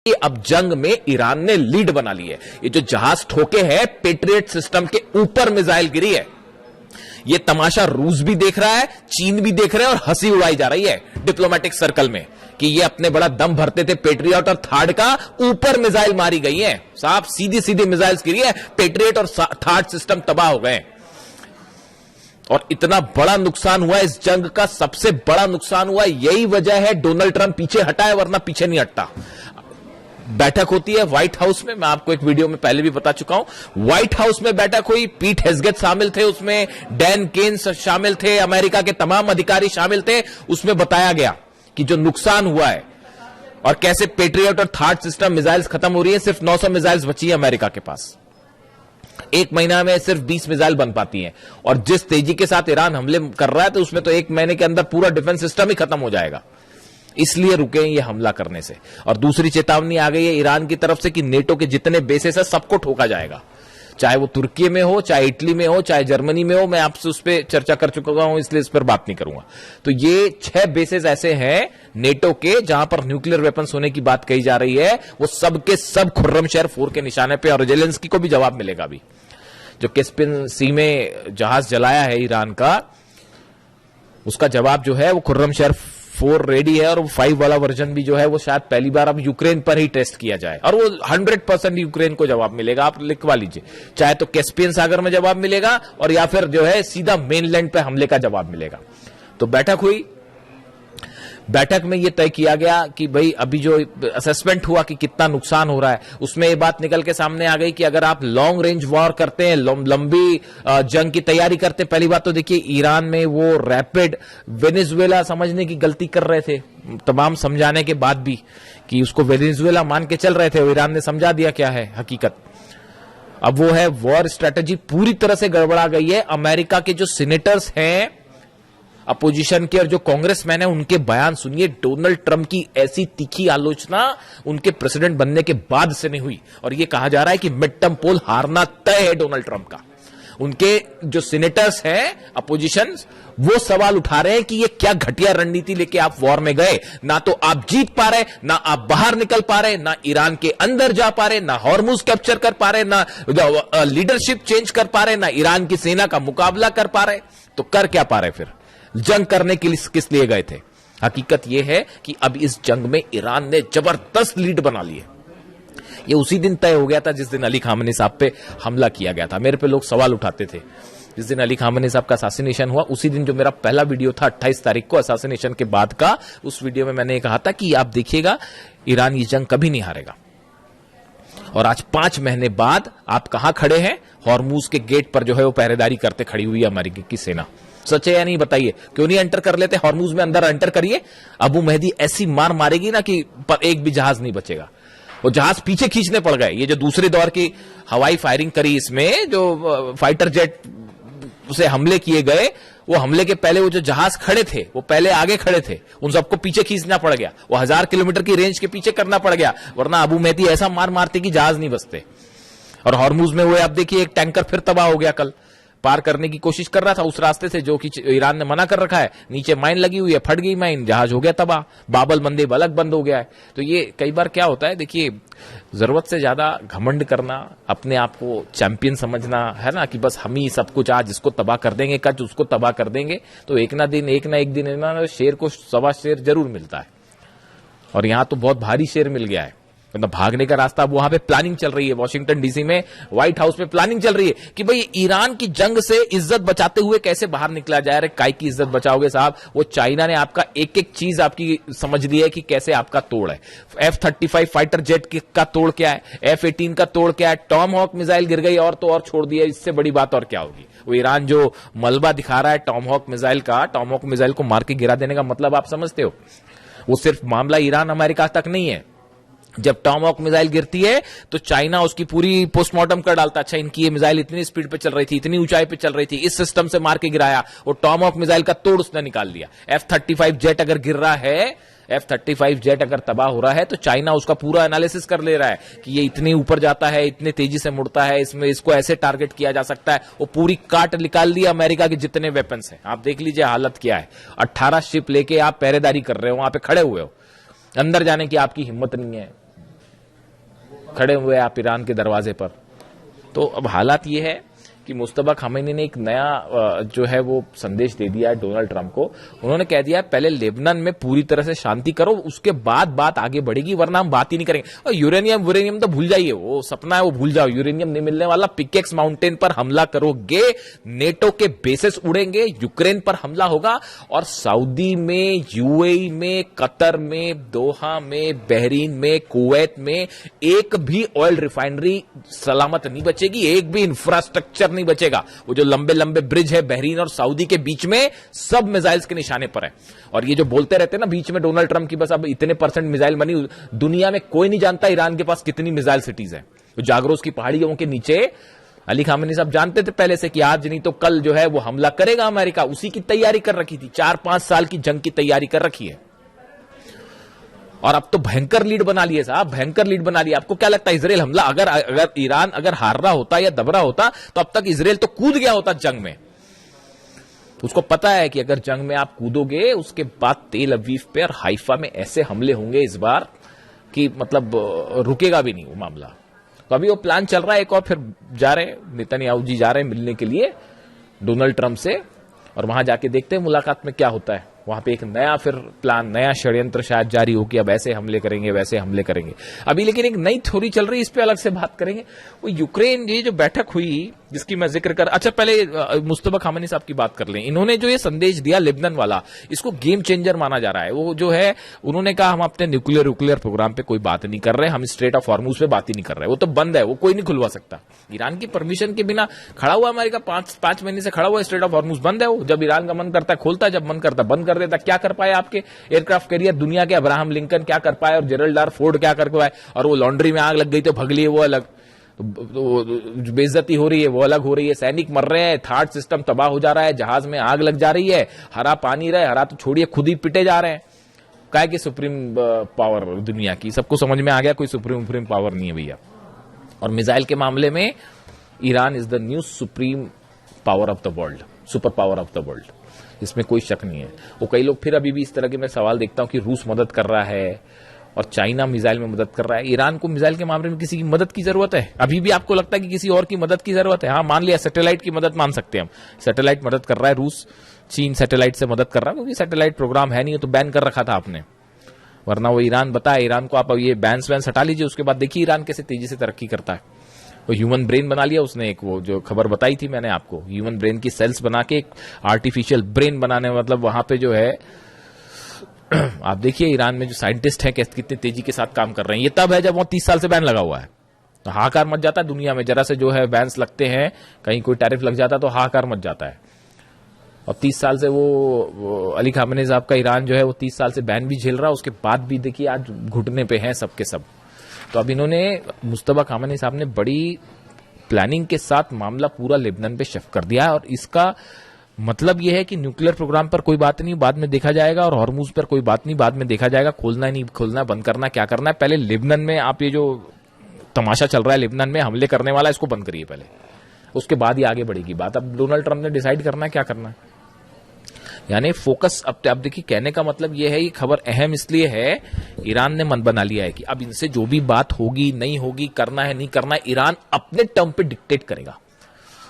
कि अब जंग में ईरान ने लीड बना ली है। ये जो जहाज ठोके हैं पेट्रियट सिस्टम के ऊपर मिसाइल गिरी है। ये तमाशा रूस भी देख रहा है, चीन भी देख रहा है और हंसी उड़ाई जा रही है डिप्लोमेटिक सर्कल में कि ये अपने बड़ा दम भरते थे पेट्रियट और थार्ड का, ऊपर मिसाइल मारी गई है। साहब सीधी सीधी मिसाइल गिरी है, पेट्रियट और थार्ड सिस्टम तबाह हो गए। और इतना बड़ा नुकसान हुआ इस जंग का, सबसे बड़ा नुकसान हुआ। यही वजह है डोनाल्ड ट्रंप पीछे हटा है, वरना पीछे नहीं हटता। बैठक होती है व्हाइट हाउस में, मैं आपको एक वीडियो में पहले भी बता चुका हूं। व्हाइट हाउस में बैठक हुई, पीट हेग्सेट शामिल थे उसमें, डैन केन्स शामिल थे, अमेरिका के तमाम अधिकारी शामिल थे। उसमें बताया गया कि जो नुकसान हुआ है और कैसे पेट्रियट और थार्ड सिस्टम मिसाइल्स खत्म हो रही है। सिर्फ 900 मिसाइल्स बची है अमेरिका के पास। एक महीना में सिर्फ 20 मिसाइल बन पाती हैं, और जिस तेजी के साथ ईरान हमले कर रहा है तो उसमें तो एक महीने के अंदर पूरा डिफेंस सिस्टम ही खत्म हो जाएगा। इसलिए रुके ये हमला करने से। और दूसरी चेतावनी आ गई है ईरान की तरफ से कि नेटो के जितने बेसेस है सबको ठोका जाएगा, चाहे वो तुर्की में हो, चाहे इटली में हो, चाहे जर्मनी में हो। मैं आपसे उस पर चर्चा कर चुका हूं, इसलिए इस पर बात नहीं करूंगा। तो ये 6 बेसेस ऐसे हैं नेटो के जहां पर न्यूक्लियर वेपन्स होने की बात कही जा रही है। वो सब के सब खुर्रमशहर 4 के निशाने पे, और जेलेंस्की को भी जवाब मिलेगा। अभी जो कैस्पियन सी में जहाज जलाया है ईरान का, उसका जवाब जो है वो खुर्रमशहर 4 रेडी है, और वो 5 वाला वर्जन भी जो है वो शायद पहली बार अब यूक्रेन पर ही टेस्ट किया जाए, और वो 100% यूक्रेन को जवाब मिलेगा। आप लिखवा लीजिए, चाहे तो कैस्पियन सागर में जवाब मिलेगा और या फिर जो है सीधा मेनलैंड पे हमले का जवाब मिलेगा। तो बैठक हुई, बैठक में यह तय किया गया कि भाई अभी जो असेसमेंट हुआ कि कितना नुकसान हो रहा है, उसमें ये बात निकल के सामने आ गई कि अगर आप लॉन्ग रेंज वॉर करते हैं, लंबी जंग की तैयारी करते हैं। पहली बात तो देखिए ईरान में वो रैपिड वेनेजुएला समझने की गलती कर रहे थे, तमाम समझाने के बाद भी कि उसको वेनेजुएला मान के चल रहे थे। ईरान ने समझा दिया क्या है हकीकत। अब वो है वॉर स्ट्रेटेजी पूरी तरह से गड़बड़ा गई है। अमेरिका के जो सीनेटर्स हैं अपोजिशन के और जो कांग्रेसमैन है, उनके बयान सुनिए। डोनाल्ड ट्रंप की ऐसी तीखी आलोचना उनके प्रेसिडेंट बनने के बाद से नहीं हुई, और यह कहा जा रहा है कि मिड टर्म पोल हारना तय है डोनाल्ड ट्रंप का। उनके जो सीनेटर्स हैं अपोजिशन, वो सवाल उठा रहे हैं कि ये क्या घटिया रणनीति लेके आप वॉर में गए। ना तो आप जीत पा रहे, ना आप बाहर निकल पा रहे, ना ईरान के अंदर जा पा रहे, ना हॉर्मुज कैप्चर कर पा रहे, ना लीडरशिप चेंज कर पा रहे, ना ईरान की सेना का मुकाबला कर पा रहे। तो कर क्या पा रहे, फिर जंग करने के लिए किस लिए गए थे। हकीकत यह है कि अब इस जंग में ईरान ने जबरदस्त लीड बना ली है। ये उसी दिन तय हो गया था जिस दिन अली खामेनी साहब पे हमला किया गया था। मेरे पे लोग सवाल उठाते थे जिस दिन अली खामेनी साहब का असैसिनेशन हुआ, उसी दिन जो मेरा पहला वीडियो था 28 तारीख को असैसिनेशन के बाद का, उस वीडियो में मैंने कहा था कि आप देखिएगा ईरान ये जंग कभी नहीं हारेगा। और आज 5 महीने बाद आप कहां खड़े हैं, हॉर्मुज के गेट पर जो है वो पहरेदारी करते खड़ी हुई है अमेरिका की सेना। सच है या नहीं बताइए, क्यों नहीं एंटर कर लेते हॉर्मुज में, अंदर एंटर करिए। अबू मेहदी ऐसी मार मारेगी ना कि पर एक भी जहाज नहीं बचेगा। वो जहाज पीछे खींचने पड़ गए। ये जो दूसरे दौर की हवाई फायरिंग करी, इसमें जो फाइटर जेट से हमले किए गए, वो हमले के पहले वो जो जहाज खड़े थे वो पहले आगे खड़े थे, उन सबको पीछे खींचना पड़ गया। वो 1000 किलोमीटर की रेंज के पीछे करना पड़ गया, वरना अबू मेहदी ऐसा मार मारते कि जहाज नहीं बचते। और हॉर्मुज में हुए, आप देखिए एक टैंकर फिर तबाह हो गया, कल पार करने की कोशिश कर रहा था उस रास्ते से जो कि ईरान ने मना कर रखा है। नीचे माइन लगी हुई है, फट गई माइन, जहाज हो गया तबाह, बाबल मंदेब अलग बंद हो गया है। तो ये कई बार क्या होता है, देखिए जरूरत से ज्यादा घमंड करना, अपने आप को चैंपियन समझना है ना, कि बस हम ही सब कुछ, आज इसको तबाह कर देंगे, कल उसको तबाह कर देंगे, तो एक ना एक दिन शेर को 1.25 शेर जरूर मिलता है। और यहां तो बहुत भारी शेर मिल गया है, मतलब भागने का रास्ता। अब वहां पे प्लानिंग चल रही है, वॉशिंगटन डीसी में व्हाइट हाउस में प्लानिंग चल रही है कि भाई ईरान की जंग से इज्जत बचाते हुए कैसे बाहर निकला जाए। काय की इज्जत बचाओगे साहब, वो चाइना ने आपका एक एक चीज आपकी समझ ली है कि कैसे आपका तोड़ है। F-35 फाइटर जेट का तोड़ क्या है, F-18 का तोड़ क्या है, टॉम हॉक मिसाइल गिर गई और तो और छोड़ दिया। इससे बड़ी बात और क्या होगी। वो ईरान जो मलबा दिखा रहा है टॉम हॉक मिसाइल का, टॉम हॉक मिसाइल को मार के गिरा देने का मतलब आप समझते हो। वो सिर्फ मामला ईरान अमेरिका तक नहीं है। जब टॉम हॉक मिसाइल गिरती है तो चाइना उसकी पूरी पोस्टमार्टम कर डालता। अच्छा, इनकी ये मिसाइल इतनी स्पीड पे चल रही थी, इतनी ऊंचाई पे चल रही थी, इस सिस्टम से मार के गिराया। वो टॉम हॉक मिसाइल का तोड़ उसने निकाल दिया। F-35 जेट अगर गिर रहा है, F-35 जेट अगर तबाह हो रहा है, तो चाइना उसका पूरा एनालिसिस कर ले रहा है कि ये इतने ऊपर जाता है, इतने तेजी से मुड़ता है, इसमें इसको ऐसे टारगेट किया जा सकता है। वो पूरी काट निकाल दी अमेरिका के जितने वेपन्स हैं। आप देख लीजिए हालत क्या है। 18 शिप लेके आप पहरेदारी कर रहे हो, वहां पे खड़े हुए हो, अंदर जाने की आपकी हिम्मत नहीं है। खड़े हुए आप ईरान के दरवाजे पर। तो अब हालात ये है कि मुस्तफा खामेनी ने एक नया जो है वो संदेश दे दिया है डोनाल्ड ट्रंप को। उन्होंने कह दिया पहले लेबनान में पूरी तरह से शांति करो, उसके बाद बात आगे बढ़ेगी, वरना हम बात ही नहीं करेंगे। और यूरेनियम तो भूल जाइए, वो सपना है, वो भूल जाओ, यूरेनियम नहीं मिलने वाला। पिकेक्स माउंटेन पर हमला करोगे, नेटो के बेसिस उड़ेंगे, यूक्रेन पर हमला होगा, और सऊदी में, यूएई में, कतर में, दोहा में, बहरीन में, कुवैत में एक भी ऑयल रिफाइनरी सलामत नहीं बचेगी, एक भी इंफ्रास्ट्रक्चर नहीं बचेगा। वो जो लंबे लंबे ब्रिज है बहरीन और सऊदी के बीच में, सब मिसाइल्स के निशाने पर है। और ये जो बोलते रहते हैं ना बीच में डोनाल्ड ट्रंप की बस अब इतने % मिसाइल बनी, दुनिया में कोई नहीं जानता ईरान के पास कितनी मिसाइल सिटीज है। तो जागरोस की पहाड़ियों के नीचे अली खामेनी साहब जानते थे पहले से कि आज नहीं तो कल जो है वो हमला करेगा अमेरिका, उसी की तैयारी कर रखी थी, 4-5 साल की जंग की तैयारी कर रखी है। और अब तो भयंकर लीड बना लिए साहब, भयंकर लीड बना लिया। आपको क्या लगता है इजराइल हमला अगर ईरान अगर हार रहा होता या दब रहा होता तो अब तक इजराइल तो कूद गया होता जंग में। उसको पता है कि अगर जंग में आप कूदोगे उसके बाद तेल अवीव पे और हाइफा में ऐसे हमले होंगे इस बार कि मतलब रुकेगा भी नहीं वो मामला। तो अभी वो प्लान चल रहा है एक और, फिर जा रहे नेतन्याहू जी जा रहे हैं मिलने के लिए डोनाल्ड ट्रंप से, और वहां जाके देखते हैं मुलाकात में क्या होता है। वहां पे एक नया फिर प्लान, नया षड्यंत्र शायद जारी हो कि अब ऐसे हमले करेंगे, वैसे हमले करेंगे। अभी लेकिन एक नई थ्योरी चल रही है, इस पे अलग से बात करेंगे। वो यूक्रेन ये जो बैठक हुई जिसकी मैं जिक्र कर, अच्छा पहले मुस्तफा खामेनी साहब की बात कर लें। इन्होंने जो ये संदेश दिया लेबनान वाला, इसको गेम चेंजर माना जा रहा है। वो जो है उन्होंने कहा हम अपने न्यूक्लियर प्रोग्राम पे कोई बात नहीं कर रहे, हम स्ट्रेट ऑफ हॉर्मुज पे बात ही नहीं कर रहे, वो तो बंद है, वो कोई नहीं खुलवा सकता। ईरान की परमिशन के बिना खड़ा हुआ अमेरिका, 5 महीने से खड़ा हुआ, स्ट्रेट ऑफ हॉर्मुज बंद है। वो जब ईरान का मन करता है खोलता है, जब मन करता है बंद कर देता। क्या कर पाए आपके एयरक्राफ्ट कैरियर दुनिया के? अब्राहम लिंकन क्या कर पाए और जेरल्ड आर फोर्ड क्या कर पाए? और वो लॉन्ड्री में आग लग गई तो भग लिए, वो अलग। तो बेइज्जती हो रही है वो अलग हो रही है, सैनिक मर रहे हैं, थार्ड सिस्टम तबाह हो जा रहा है, जहाज में आग लग जा रही है, हरा पानी रहे, हरा तो छोड़िए खुद ही पिटे जा रहे हैं। क्या कि सुप्रीम पावर दुनिया की, सबको समझ में आ गया कोई सुप्रीम पावर नहीं है भैया। और मिसाइल के मामले में Iran is the new supreme power of the world, super power of the world, इसमें कोई शक नहीं है। वो कई लोग फिर अभी भी इस तरह के मैं सवाल देखता हूं कि रूस मदद कर रहा है और चाइना मिसाइल में मदद कर रहा है। ईरान को मिसाइल के मामले में किसी की मदद की जरूरत है? अभी भी आपको लगता है कि किसी और की मदद की जरूरत है? हाँ मान लिया सैटेलाइट की मदद मान सकते हैं हम, सैटेलाइट मदद कर रहा है रूस, चीन सैटेलाइट से मदद कर रहा है, क्योंकि सैटेलाइट प्रोग्राम है नहीं तो बैन कर रखा था आपने, वरना वो ईरान बताया ईरान को आप ये बैन्स वैन हटा लीजिए, उसके बाद देखिए ईरान कैसे तेजी से तरक्की करता है। वो ह्यूमन ब्रेन बना लिया उसने, एक वो जो खबर बताई थी मैंने आपको, ह्यूमन ब्रेन की सेल्स बना के एक आर्टिफिशियल ब्रेन बनाने, मतलब वहां पे जो है आप देखिए ईरान में जो साइंटिस्ट हैं कितनी तेजी के साथ काम कर रहे हैं। ये तब है जब वो 30 साल से बैन लगा हुआ है, तो हाहाकार मच जाता है दुनिया में। जरा से जो है बैन्स लगते हैं, कहीं कोई टैरिफ लग जाता है तो हाहाकार मच जाता है। और 30 साल से वो अली खामेनी साहब का ईरान जो है वो 30 साल से बैन भी झेल रहा है, उसके बाद भी देखिए आज घुटने पे हैं सबके सब। तो अब इन्होंने मुस्तफा खामेनी साहब ने बड़ी प्लानिंग के साथ मामला पूरा लेबनान पे शिफ्ट कर दिया है, और इसका मतलब यह है कि न्यूक्लियर प्रोग्राम पर कोई बात नहीं, बाद में देखा जाएगा, और हॉर्मुज पर कोई बात नहीं, बाद में देखा जाएगा, खोलना है नहीं खोलना, बंद करना क्या करना है। पहले लेबनान में आप ये जो तमाशा चल रहा है लेबनान में हमले करने वाला, इसको बंद करिए पहले, उसके बाद ही आगे बढ़ेगी बात। अब डोनाल्ड ट्रंप ने डिसाइड करना है क्या करना है, यानी फोकस। अब देखिए कहने का मतलब यह है, ये खबर अहम इसलिए है, ईरान ने मन बना लिया है कि अब इनसे जो भी बात होगी नहीं होगी, करना है नहीं करना है, ईरान अपने टर्म पे डिक्टेट करेगा,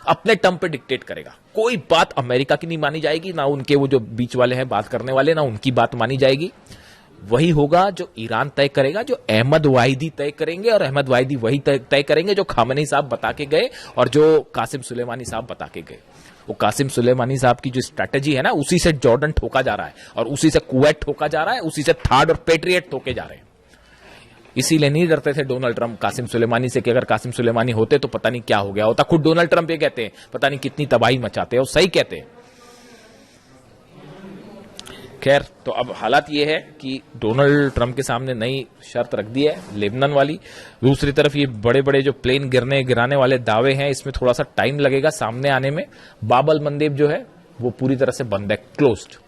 अपने टर्म पे डिक्टेट करेगा। कोई बात अमेरिका की नहीं मानी जाएगी, ना उनके वो जो बीच वाले हैं बात करने वाले, ना उनकी बात मानी जाएगी। वही होगा जो ईरान तय करेगा, जो अहमद वाहिदी तय करेंगे, और अहमद वाहिदी वही तय करेंगे जो खामेनी साहब बता के गए और जो कासिम सुलेमानी साहब बता के गए। वो कासिम सुलेमानी साहब की जो स्ट्रैटेजी है ना, उसी से जॉर्डन ठोका जा रहा है, और उसी से कुवैत ठोका जा रहा है, उसी से थार्ड और पेट्रियट ठोके जा रहे हैं। इसीलिए नहीं डरते थे डोनाल्ड ट्रंप कासिम सुलेमानी से कि अगर कासिम सुलेमानी होते तो पता नहीं क्या हो गया होता। खुद डोनाल्ड ट्रंप ये कहते हैं पता नहीं कितनी तबाही मचाते हैं, और सही कहते हैं। खैर, तो अब हालात ये है कि डोनाल्ड ट्रंप के सामने नई शर्त रख दी है लेबनान वाली। दूसरी तरफ ये बड़े बड़े जो प्लेन गिराने वाले दावे हैं, इसमें थोड़ा सा टाइम लगेगा सामने आने में। बाबल मंदेब जो है वो पूरी तरह से बंद है, क्लोज्ड।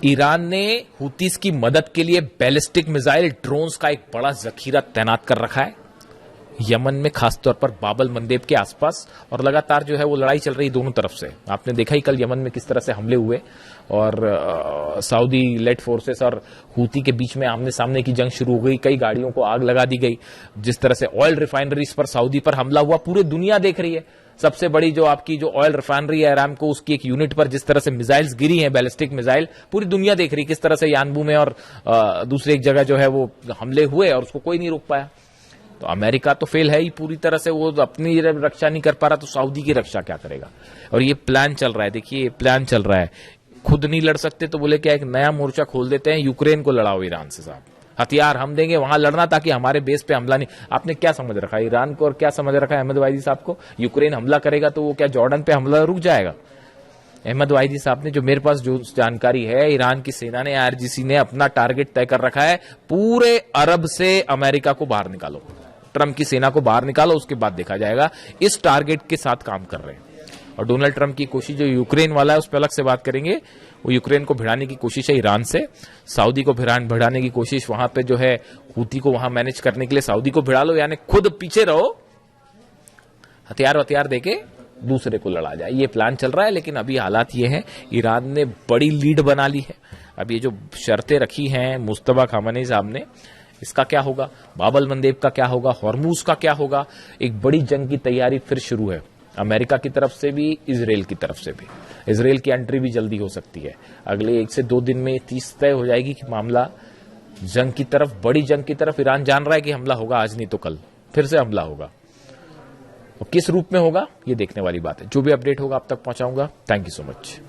ईरान ने हुतीस की मदद के लिए बैलिस्टिक मिसाइल ड्रोन्स का एक बड़ा जखीरा तैनात कर रखा है। यमन में खासतौर पर बाबल मंदेब के आसपास, और लगातार जो है वो लड़ाई चल रही दोनों तरफ से। आपने देखा ही कल यमन में किस तरह से हमले हुए और सऊदी लेड फोर्सेस और हूती के बीच में आमने सामने की जंग शुरू हो गई। कई गाड़ियों को आग लगा दी गई। जिस तरह से ऑयल रिफाइनरीज पर सऊदी पर हमला हुआ, पूरी दुनिया देख रही है। सबसे बड़ी जो आपकी जो ऑयल रिफाइनरी है अरामको, उसकी एक यूनिट पर जिस तरह से मिसाइल्स गिरी हैं, बैलिस्टिक मिसाइल, पूरी दुनिया देख रही किस तरह से यानबू में और दूसरी एक जगह जो है वो हमले हुए और उसको कोई नहीं रोक पाया। तो अमेरिका तो फेल है ही पूरी तरह से, वो अपनी रक्षा नहीं कर पा रहा, तो सऊदी की रक्षा क्या करेगा। और ये प्लान चल रहा है, देखिए प्लान चल रहा है। खुद नहीं लड़ सकते तो बोले क्या एक नया मोर्चा खोल देते हैं, यूक्रेन को लड़ाओ ईरान से साहब, हथियार हम देंगे वहां लड़ना ताकि हमारे बेस पे हमला नहीं। आपने क्या समझ रखा है ईरान को और क्या समझ रखा है अहमद वाहिदी साहब को? यूक्रेन हमला करेगा तो वो क्या जॉर्डन पे हमला रुक जाएगा? अहमद वाहिदी साहब ने, जो मेरे पास जो जानकारी है, ईरान की सेना ने, आईआरजीसी ने अपना टारगेट तय कर रखा है, पूरे अरब से अमेरिका को बाहर निकालो, ट्रंप की सेना को बाहर निकालो, उसके बाद देखा जाएगा। इस टारगेट के साथ काम कर रहे हैं। और डोनाल्ड ट्रंप की कोशिश जो यूक्रेन वाला है उस पर अलग से बात करेंगे। वो यूक्रेन को भिड़ाने की कोशिश है ईरान से, सऊदी को भिड़ाने की कोशिश वहां पे जो है हूती को वहां मैनेज करने के लिए सऊदी को भिड़ा लो, यानी खुद पीछे रहो, हथियार देके दूसरे को लड़ा जाए, ये प्लान चल रहा है। लेकिन अभी हालात ये हैं, ईरान ने बड़ी लीड बना ली है। अब ये जो शर्तें रखी हैं मुस्तफा खामेनी साहब ने, इसका क्या होगा? बाबल मंदेब का क्या होगा? हॉर्मूज का क्या होगा? एक बड़ी जंग की तैयारी फिर शुरू है, अमेरिका की तरफ से भी, इजराइल की तरफ से भी। इजराइल की एंट्री भी जल्दी हो सकती है, अगले 1 से 2 दिन में 30 तय हो जाएगी कि मामला जंग की तरफ, बड़ी जंग की तरफ। ईरान जान रहा है कि हमला होगा, आज नहीं तो कल फिर से हमला होगा, और किस रूप में होगा ये देखने वाली बात है। जो भी अपडेट होगा आप तक पहुंचाऊंगा। Thank you so much.